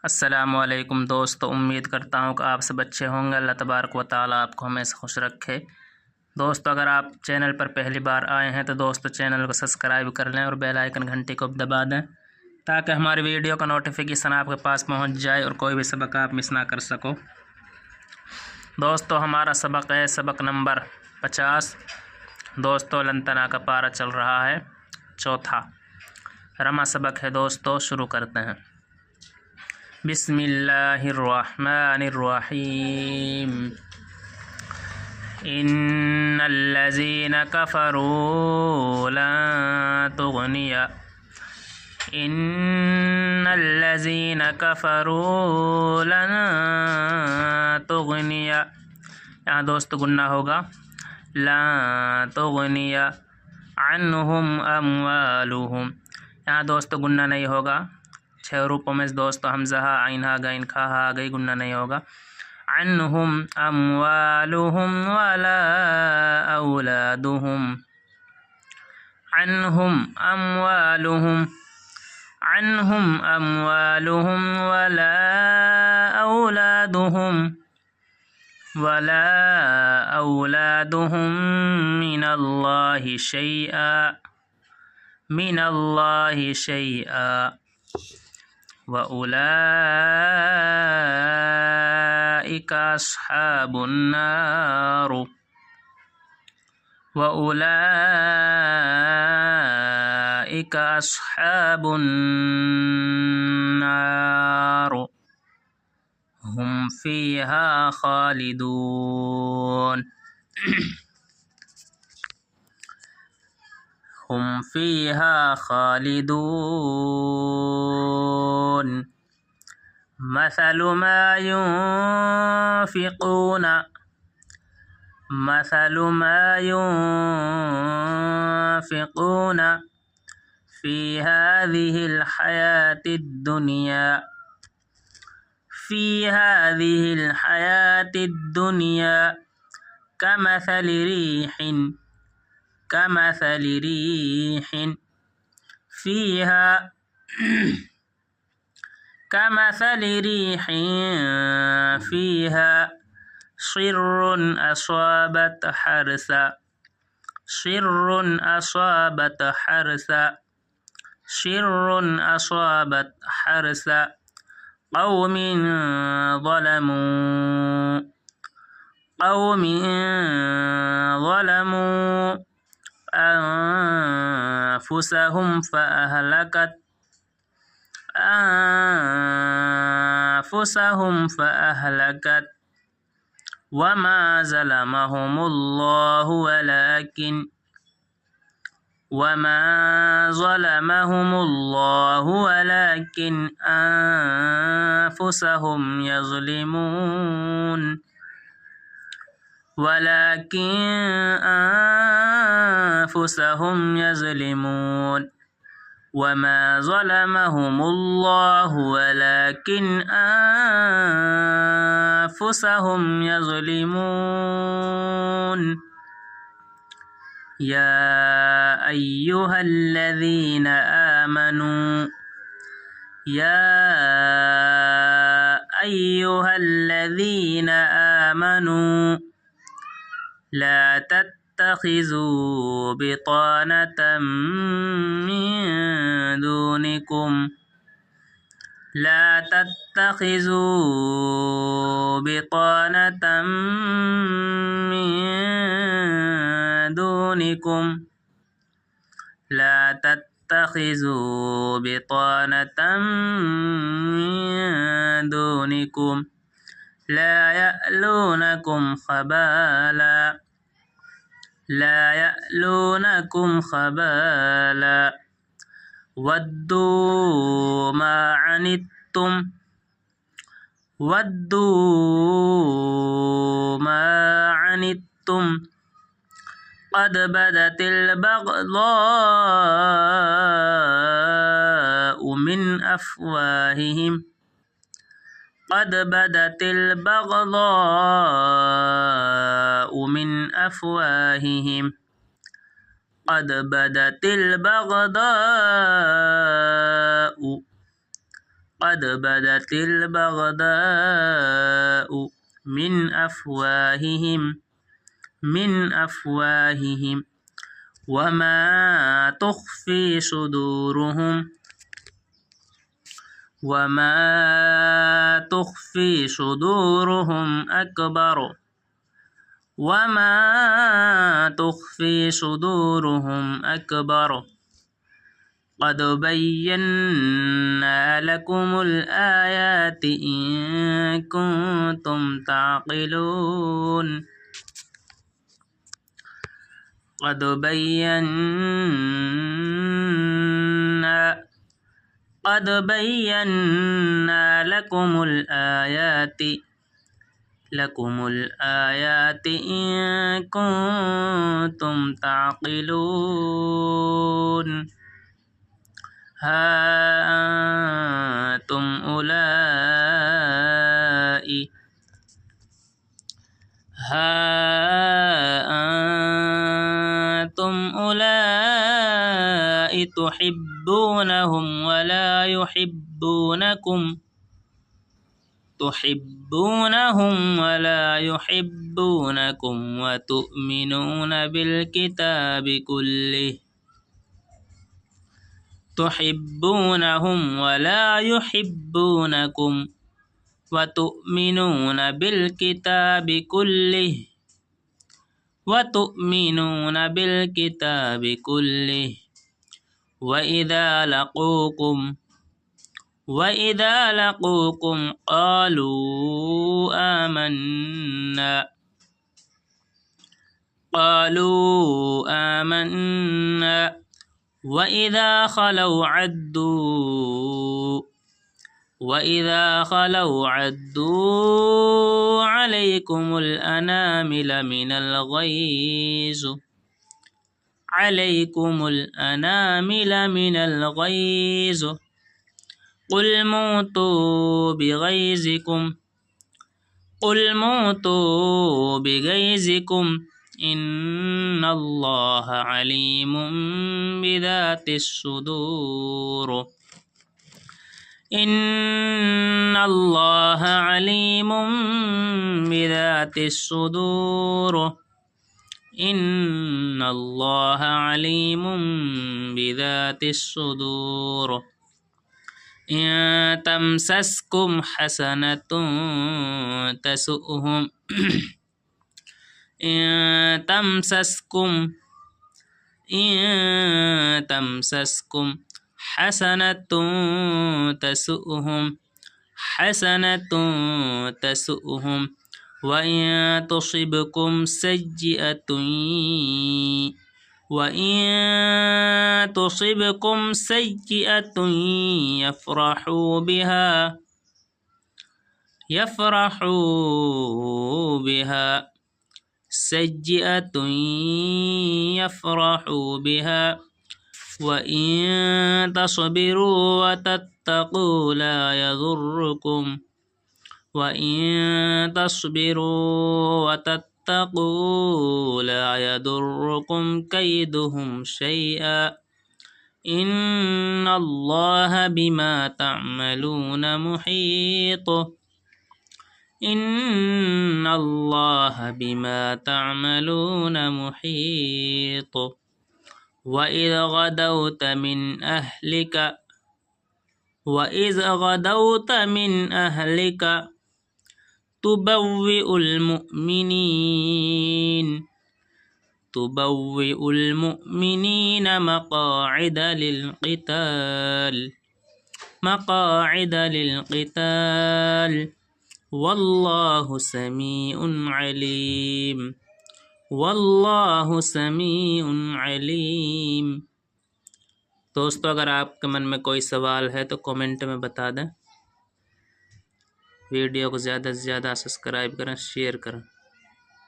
अस्सलामुअलैकुम दोस्तों, उम्मीद करता हूँ कि आप सब अच्छे होंगे। अल्लाह तबारक व तआला आपको हमेशा खुश रखे। दोस्तों, अगर आप चैनल पर पहली बार आए हैं तो दोस्तों चैनल को सब्सक्राइब कर लें और बेल आइकन घंटी को दबा दें ताकि हमारी वीडियो का नोटिफिकेशन आपके पास पहुँच जाए और कोई भी सबक आप मिस ना कर सको। दोस्तों, हमारा सबक है सबक नंबर 50। दोस्तों, लंतना का पारा चल रहा है चौथा रमा सबक है। दोस्तों, शुरू करते हैं। बिस्मिल्लाहिर्रहमानिर्रहीम। इन्नल्लज़ीना कफ़रू लन तुग़निया इन्नल्लज़ीना कफ़रू लन तुग़निया। यहाँ दोस्तों गुन्ना होगा लन तुग़निया अन्हुम अम्वालुहुम। यहाँ दोस्तों गुन्ना नहीं होगा। 6 रूपों में दोस्तों हमज़ा हा आइन हा गैन खा हा गई, गुन्ना नहीं होगा। अन्हुम अम्वालुहुम वला औलादुहुम। अन्हुम अम्वालुहुम वला औलादुहुम मिनल्लाहि शैआ व उलाइका अस्हाबुन नार हुम फीहा खालिदून। हुम फीहा खालिदून। मसलु मा युनफ़िक़ून फ़ी हाज़िहिल हयातिद दुनिया कमसलि रीहिन फ़ीहा शिर्रुन असाबत हर्स क़ौमिन ज़लमू अन्फुसहुम फ़अहलकत वमा ज़लमहुमुल्लाहु वलाकिन अन्फुसहुम यज़लिमून। वमा ज़लमहुमुल्लाहु वलाकिन अन्फुसहुम यज़लिमून। या अय्युहल्लज़ीना आमनू ला तत्तखिज़ू बितानतम من دونكم لا يألونكم خبالا ودوا ما عنتم قد بدت البغضاء قد بدت البغضاء من أفواههم وما تخفي صدورهم أكبر قد بينا لكم الآيات إن كنتم تعقلون قد بينا لكم الآيات إن كنتم تعقلون ها أنتم أولئك تحبونهم ولا يحبونكم وتؤمنون بالكتاب كله وإذا لقوكم قالوا آمنا وإذا خلوا عدوا عليكم الأنامل من الغيظ قل موتوا بغيظكم إن الله عليم بذات الصدور إن الله عليم بذات الصدور إن تمسسكم حسنة تسؤهم وإن تصبكم سيئة يفرحوا بها وإن تصبروا وتتقوا لا يضركم كيدهم شيئا إن الله بما تعملون محيط وإذ غدوت من أهلك تبوئ المؤمنين مقاعد للقتال والله سميع عليم दोस्तों, अगर आपके मन में कोई सवाल है तो कमेंट में बता दें। वीडियो को ज़्यादा से ज़्यादा सब्सक्राइब करें, शेयर करें।